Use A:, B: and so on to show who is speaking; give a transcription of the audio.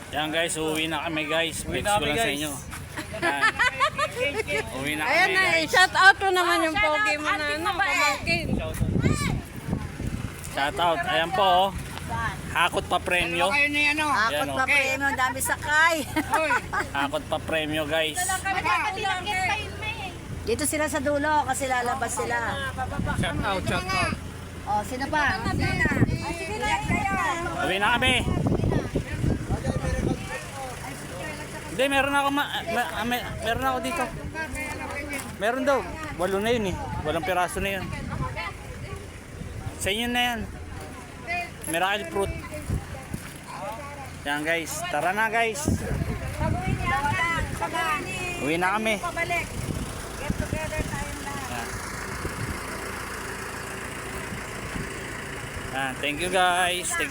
A: Yan guys, uwi na kami guys. Flex ko lang sa inyo. Yan. Uwi na kami
B: Ayan na,
A: guys.
B: shout out to naman yung pogi mo na ano, pamangkin.
A: Shout out. Ayan po oh. Hakot pa premyo.
C: Kayo na yan o.
A: Yan,
D: Akot
A: oh.
D: pa premyo, ang dami sakay.
A: Hakot pa premyo guys.
D: Dito sila sa dulo kasi lalabas sila.
C: Shout out, shout out.
D: Oh, sino pa? Sige na, kayo.
A: Uwi na kami. Hindi, meron ako meron ako dito. Meron daw. 8 na yun eh. 8 piraso na yun. Sa inyo na yan. Miracle fruit. Yan guys. Tara na guys. Uwi na kami.
D: Get together tayong lahat.
A: Thank you guys. Thank you.